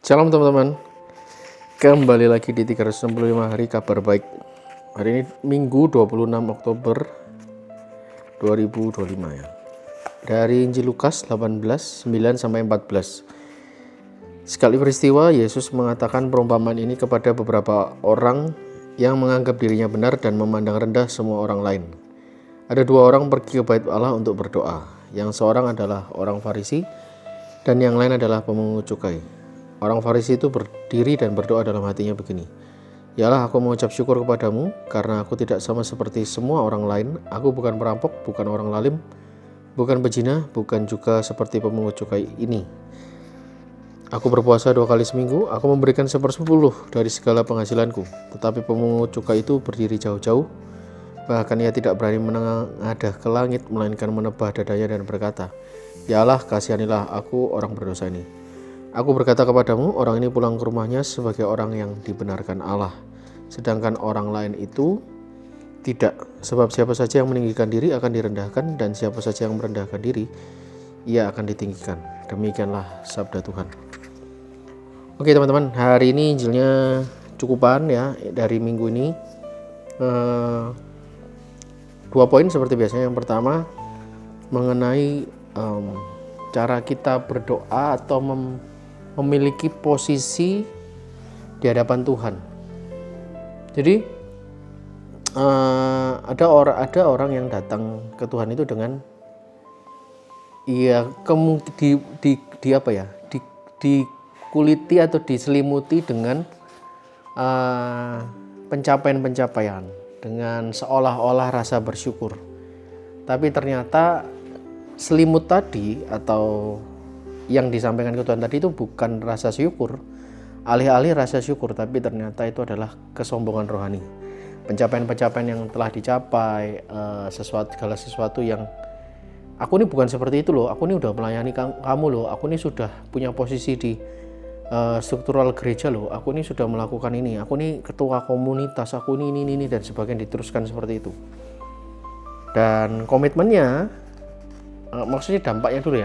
Shalom teman-teman, kembali lagi di 365 hari kabar baik. Hari ini Minggu 26 Oktober 2025 ya. Dari Injil Lukas 18, 9-14. Sekali peristiwa, Yesus mengatakan perumpamaan ini kepada beberapa orang yang menganggap dirinya benar dan memandang rendah semua orang lain. Ada dua orang pergi ke bait Allah untuk berdoa. Yang seorang adalah orang Farisi dan yang lain adalah pemungut cukai. Orang Farisi itu berdiri dan berdoa dalam hatinya begini, "Ya Allah, aku mengucap syukur kepadamu karena aku tidak sama seperti semua orang lain. Aku bukan perampok, bukan orang lalim, bukan pezina, bukan juga seperti pemungut cukai ini. Aku berpuasa 2 kali seminggu, aku memberikan 1/10 dari segala penghasilanku." Tetapi pemungut cukai itu berdiri jauh-jauh, bahkan ia tidak berani menengadah ke langit, melainkan menebah dadanya dan berkata, "Ya Allah, kasihanilah aku orang berdosa ini." Aku berkata kepadamu, orang ini pulang ke rumahnya sebagai orang yang dibenarkan Allah, sedangkan orang lain itu tidak. Sebab siapa saja yang meninggikan diri akan direndahkan, dan siapa saja yang merendahkan diri, ia akan ditinggikan. Demikianlah sabda Tuhan. Oke teman-teman, hari ini Injilnya cukupan ya dari minggu ini. 2 poin seperti biasanya. Yang pertama mengenai cara kita berdoa atau memiliki posisi di hadapan Tuhan. Jadi ada orang yang datang ke Tuhan itu dengan dikuliti atau diselimuti dengan pencapaian-pencapaian, dengan seolah-olah rasa bersyukur. Tapi ternyata selimut tadi atau yang disampaikan ke Tuhan tadi itu bukan rasa syukur, alih-alih rasa syukur, tapi ternyata itu adalah kesombongan rohani. Pencapaian-pencapaian yang telah dicapai, segala sesuatu yang aku ini bukan seperti itu loh, aku ini udah melayani kamu loh, aku ini sudah punya posisi di struktural gereja loh, aku ini sudah melakukan ini, aku ini ketua komunitas, aku ini dan sebagainya, diteruskan seperti itu. Dan komitmennya, maksudnya dampaknya dulu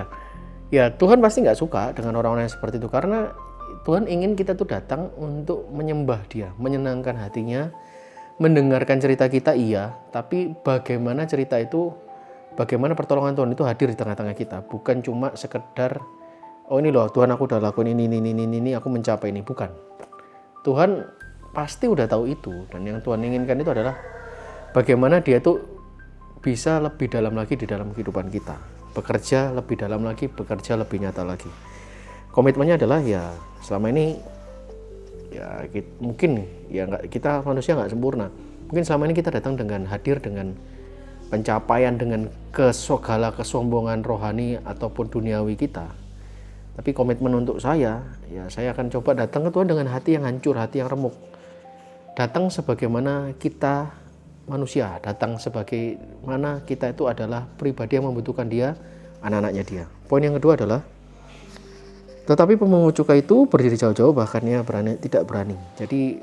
ya Tuhan pasti nggak suka dengan orang-orang yang seperti itu, karena Tuhan ingin kita tuh datang untuk menyembah Dia, menyenangkan hatinya, mendengarkan cerita kita iya, tapi bagaimana cerita itu, bagaimana pertolongan Tuhan itu hadir di tengah-tengah kita, bukan cuma sekedar oh ini loh Tuhan, aku udah lakuin ini, aku mencapai ini. Bukan. Tuhan pasti udah tahu itu, dan yang Tuhan inginkan itu adalah bagaimana Dia tuh bisa lebih dalam lagi di dalam kehidupan kita, bekerja lebih dalam lagi, bekerja lebih nyata lagi. Komitmennya adalah ya selama ini ya mungkin ya kita manusia nggak sempurna. Mungkin selama ini kita datang dengan hadir dengan pencapaian, dengan segala kesombongan rohani ataupun duniawi kita. Tapi komitmen untuk saya akan coba datang ke Tuhan dengan hati yang hancur, hati yang remuk. Datang sebagaimana kita manusia, datang sebagai mana kita itu adalah pribadi yang membutuhkan Dia, anak-anaknya Dia. Poin yang kedua adalah, tetapi pemungut cukai itu berdiri jauh-jauh, bahkan ia tidak berani. Jadi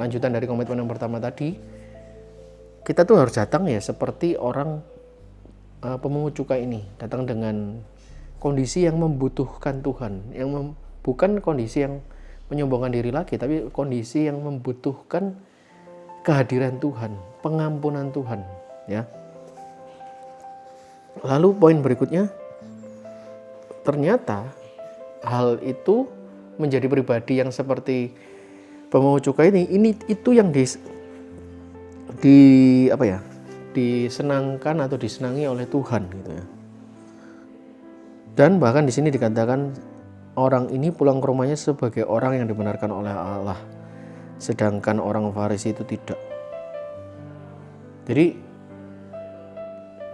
lanjutan dari komitmen yang pertama tadi, kita tuh harus datang ya seperti orang pemungut cukai ini, datang dengan kondisi yang membutuhkan Tuhan, bukan kondisi yang menyombongkan diri lagi, tapi kondisi yang membutuhkan kehadiran Tuhan, pengampunan Tuhan, ya. Lalu poin berikutnya, ternyata hal itu menjadi pribadi yang seperti pemungut cukai ini itu yang disenangkan atau disenangi oleh Tuhan gitu ya. Dan bahkan di sini dikatakan orang ini pulang ke rumahnya sebagai orang yang dibenarkan oleh Allah, sedangkan orang Farisi itu tidak. Jadi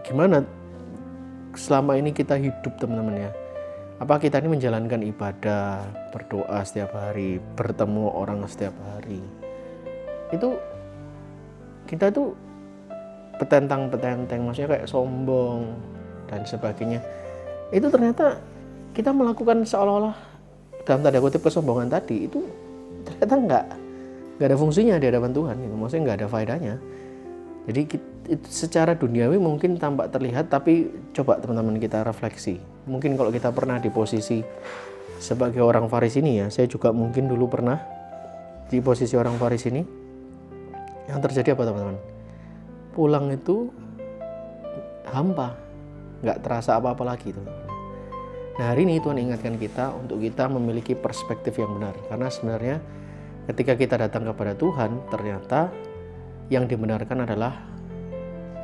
gimana selama ini kita hidup teman-teman ya? Apa kita ini menjalankan ibadah, berdoa setiap hari, bertemu orang setiap hari? Itu kita tuh petentang-petenteng, maksudnya kayak sombong dan sebagainya. Itu ternyata kita melakukan seolah-olah dalam tanda kutip kesombongan tadi, itu ternyata nggak ada fungsinya di hadapan Tuhan gitu. Maksudnya nggak ada faedahnya. Jadi secara duniawi mungkin tampak terlihat, tapi coba teman-teman kita refleksi. Mungkin kalau kita pernah di posisi sebagai orang Farisi ini ya, saya juga mungkin dulu pernah di posisi orang Farisi ini. Yang terjadi apa teman-teman? Pulang itu hampa, nggak terasa apa-apa lagi teman-teman. Nah hari ini Tuhan ingatkan kita untuk kita memiliki perspektif yang benar. Karena sebenarnya ketika kita datang kepada Tuhan, ternyata yang dibenarkan adalah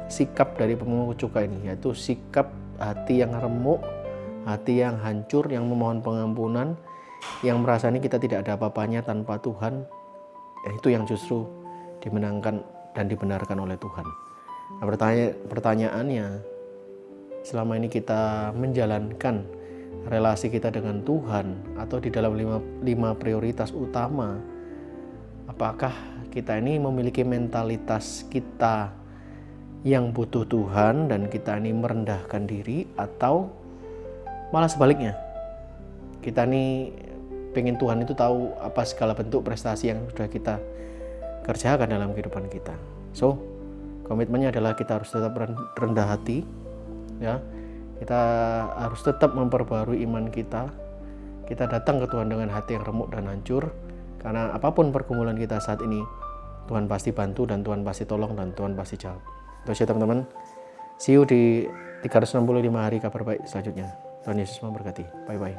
sikap dari pemungut cukai ini, yaitu sikap hati yang remuk, hati yang hancur, yang memohon pengampunan, yang merasa ini kita tidak ada apa-apanya tanpa Tuhan. Itu yang justru dimenangkan dan dibenarkan oleh Tuhan. Nah, pertanyaannya, selama ini kita menjalankan relasi kita dengan Tuhan atau di dalam lima prioritas utama, apakah kita ini memiliki mentalitas kita yang butuh Tuhan dan kita ini merendahkan diri, atau malah sebaliknya, kita ini pengen Tuhan itu tahu apa segala bentuk prestasi yang sudah kita kerjakan dalam kehidupan kita. So, komitmennya adalah kita harus tetap rendah hati, ya. Kita harus tetap memperbarui iman kita. Kita datang ke Tuhan dengan hati yang remuk dan hancur. Karena apapun pergumulan kita saat ini, Tuhan pasti bantu dan Tuhan pasti tolong dan Tuhan pasti jawab. Terus ya teman-teman, see you di 365 hari kabar baik selanjutnya. Tuhan Yesus memberkati. Bye-bye.